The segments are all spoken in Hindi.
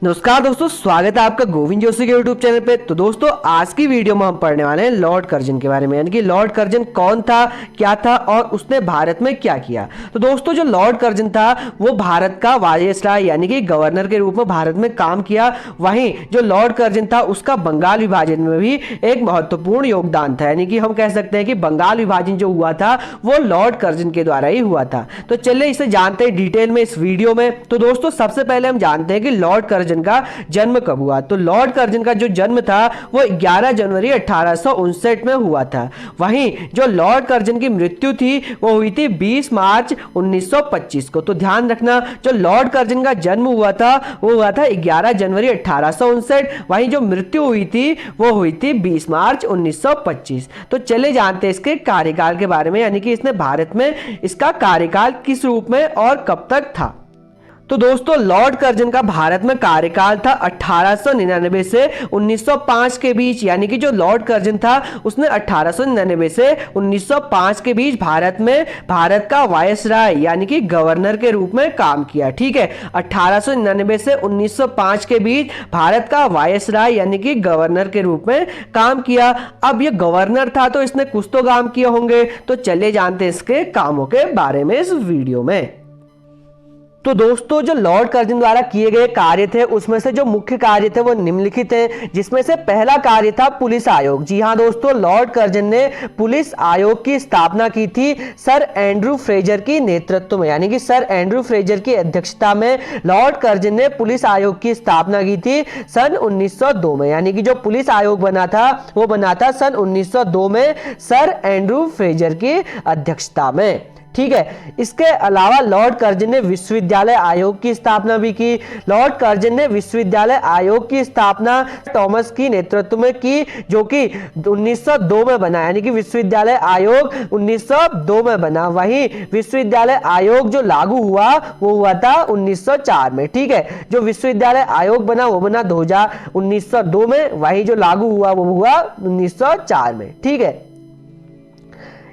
नमस्कार दोस्तों, स्वागत है आपका गोविंद जोशी के यूट्यूब चैनल पे। तो दोस्तों, आज की वीडियो में हम पढ़ने वाले हैं लॉर्ड कर्जन के बारे में, यानी कि लॉर्ड कर्जन कौन था, क्या था और उसने भारत में क्या किया। तो दोस्तों, जो लॉर्ड कर्जन था वो भारत का वायसराय यानी कि गवर्नर के रूप में भारत में काम किया। वहीं जो लॉर्ड कर्जन था उसका बंगाल विभाजन में भी एक महत्वपूर्ण योगदान था, यानी कि हम कह सकते हैं कि बंगाल विभाजन जो हुआ था वो लॉर्ड कर्जन के द्वारा ही हुआ था। तो चलिए इसे जानते हैं डिटेल में इस वीडियो में। तो दोस्तों, सबसे पहले हम जानते हैं कि लॉर्ड कर्जन का जन्म कब हुआ। तो लॉर्ड कर्जन का जो जन्म था वो 11 जनवरी 1859 में हुआ था। वहीं जो लॉर्ड कर्जन की मृत्यु थी वो हुई थी 20 मार्च 1925 को। तो ध्यान रखना, जो लॉर्ड कर्जन का जन्म हुआ था वो हुआ था 11 जनवरी 1859। वहीं जो मृत्यु हुई थी वो हुई थी 20 मार्च 1925। तो चले जानते हैं इसके कार्यकाल के बारे में, यानी कि इसने भारत में इसका कार्यकाल किस रूप में और कब तक था। तो दोस्तों, लॉर्ड कर्जन का भारत में कार्यकाल था 1899 से 1905 के बीच, यानी कि जो लॉर्ड कर्जन था उसने 1899 से 1905 के बीच भारत में भारत का वायसराय यानी कि गवर्नर के रूप में काम किया। ठीक है, 1899 से 1905 के बीच भारत का वायसराय यानी कि गवर्नर के रूप में काम किया। अब ये गवर्नर था तो इसने कुछ तो काम किए होंगे, तो चलिए जानते हैं इसके कामों के बारे में इस वीडियो में। तो दोस्तों, जो लॉर्ड कर्जन द्वारा किए गए कार्य थे उसमें से जो मुख्य कार्य थे वो निम्नलिखित हैं, जिसमें से पहला कार्य था पुलिस आयोग। जी हां दोस्तों, लॉर्ड कर्जन ने पुलिस आयोग की स्थापना की थी सर एंड्रू फ्रेजर की नेतृत्व में, यानी कि सर एंड्रू फ्रेजर की अध्यक्षता में लॉर्ड कर्जन ने पुलिस आयोग की स्थापना की थी सन 1902 में। यानी कि जो पुलिस आयोग बना था वो बना था सन 1902 में सर एंड्रू फ्रेजर की अध्यक्षता में। ठीक है, इसके अलावा लॉर्ड कर्जन ने विश्वविद्यालय आयोग की स्थापना भी की। लॉर्ड कर्जन ने विश्वविद्यालय आयोग की स्थापना थॉमस की नेतृत्व में की, जो कि 1902 में बना, यानी कि विश्वविद्यालय आयोग 1902 में बना। वहीं विश्वविद्यालय आयोग जो लागू हुआ वो हुआ था 1904 में। ठीक है, जो विश्वविद्यालय आयोग बना वो बना 1902 में, वहीं जो लागू हुआ वो हुआ 1904 में। ठीक है,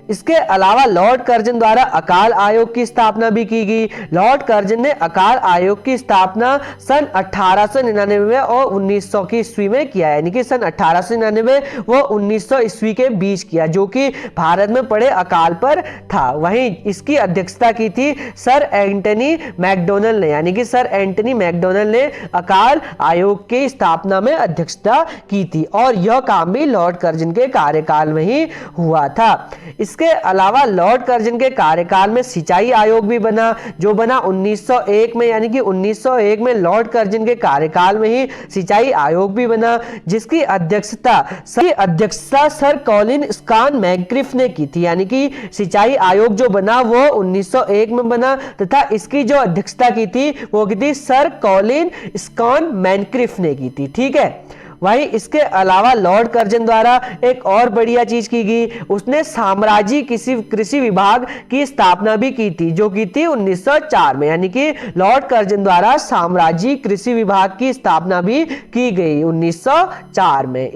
इसके अलावा लॉर्ड कर्जन द्वारा अकाल आयोग की स्थापना भी की गई। लॉर्ड कर्जन ने अकाल आयोग की स्थापना सन 1899 में और 1900 की ईस्वी में किया, यानी कि सन 1899 व 1900 ईस्वी के बीच किया, जो कि भारत में पड़े अकाल पर था। वहीं इसकी अध्यक्षता की थी सर एंटनी मैकडोनल्ड ने, यानी कि सर एंटनी मैकडोनल्ड ने अकाल आयोग की स्थापना में अध्यक्षता की थी, और यह काम भी लॉर्ड कर्जन के कार्यकाल में ही हुआ था। इसके अलावा लॉर्ड कर्जन के कार्यकाल में सिंचाई आयोग भी बना, जो बना 1901 में, यानी कि 1901 में लॉर्ड कर्जन के कार्यकाल में ही सिंचाई आयोग भी बना, जिसकी अध्यक्षता सर कॉलिन स्कॉन मैक्रिफ ने की थी। यानी कि सिंचाई आयोग जो बना वो 1901 में बना, तथा इसकी जो अध्यक्षता की थी वो की थी सर कॉलिन स्कॉन मैक्रिफ ने की थी। ठीक है, वहीं इसके अलावा लॉर्ड कर्जन द्वारा एक और बढ़िया चीज की गई, उसने साम्राज्य कृषि विभाग की स्थापना भी की थी, जो की थी 1904 में। यानी कि लॉर्ड कर्जन द्वारा साम्राज्य कृषि विभाग की स्थापना भी की गई 1904 में।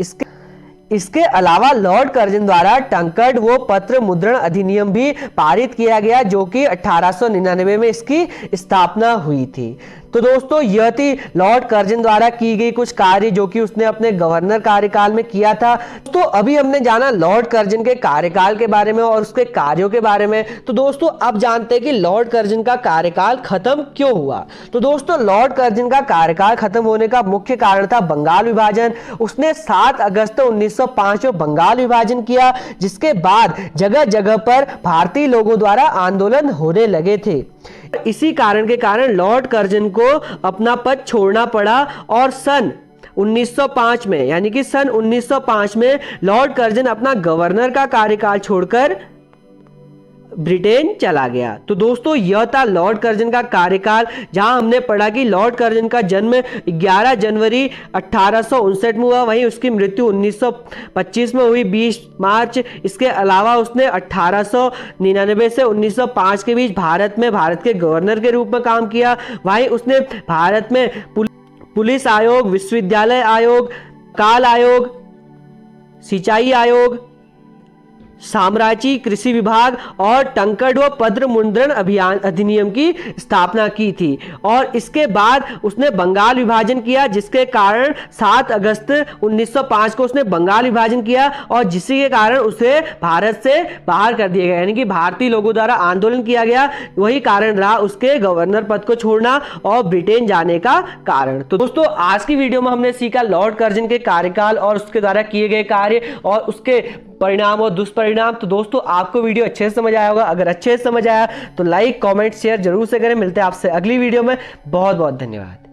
इसके अलावा लॉर्ड कर्जन द्वारा टंकर्ड वो पत्र मुद्रण अधिनियम भी पारित किया गया, जो कि 1899 में इसकी स्थापना हुई थी। तो दोस्तों, यह थी लॉर्ड कर्जन द्वारा की गई कुछ कार्य जो कि उसने अपने गवर्नर कार्यकाल में किया था। तो अभी हमने जाना लॉर्ड कर्जन के कार्यकाल के बारे में और उसके कार्यों के बारे में। तो दोस्तों, अब जानते हैं कि लॉर्ड कर्जन का कार्यकाल खत्म क्यों हुआ। तो दोस्तों, लॉर्ड कर्जन का कार्यकाल खत्म होने का मुख्य कारण था बंगाल विभाजन। उसने 7 अगस्त 1905 में बंगाल विभाजन किया, जिसके बाद जगह जगह पर भारतीय लोगों द्वारा आंदोलन होने लगे थे। इसी कारण के कारण लॉर्ड कर्जन को अपना पद छोड़ना पड़ा, और सन 1905 में, यानी कि सन 1905 में लॉर्ड कर्जन अपना गवर्नर का कार्यकाल छोड़कर ब्रिटेन चला गया। तो दोस्तों, यह था लॉर्ड कर्जन का कार्यकाल, जहां हमने पढ़ा कि लॉर्ड कर्जन का जन्म 11 जनवरी 1859 में हुआ, वहीं उसकी मृत्यु 1925 में हुई 20 मार्च। इसके अलावा उसने 1899 से 1905 के बीच भारत के गवर्नर के रूप में काम किया। वहीं उसने भारत में पुलिस आयोग, विश्वविद्यालय आयोग, काल आयोग, सिंचाई आयोग, साम्राज्य कृषि विभाग और टंकड व पत्र मुद्रण अभियान अधिनियम की स्थापना की थी। और इसके बाद उसने बंगाल विभाजन किया, जिसके कारण 7 अगस्त 1905 को उसने बंगाल विभाजन किया और जिसके कारण उसे भारत से बाहर कर दिया गया, यानी कि भारतीय लोगों द्वारा आंदोलन किया गया। वही कारण रहा उसके गवर्नर पद को छोड़ना और ब्रिटेन जाने का कारण। तो दोस्तों आज की वीडियो में हमने सीखा लॉर्ड कर्जन के कार्यकाल और उसके द्वारा किए गए कार्य और उसके परिणाम और दुष्परिणाम। तो दोस्तों आपको वीडियो अच्छे से समझ आया होगा। अगर अच्छे से समझ आया तो लाइक कमेंट शेयर जरूर से करें। मिलते हैं आपसे अगली वीडियो में। बहुत बहुत धन्यवाद।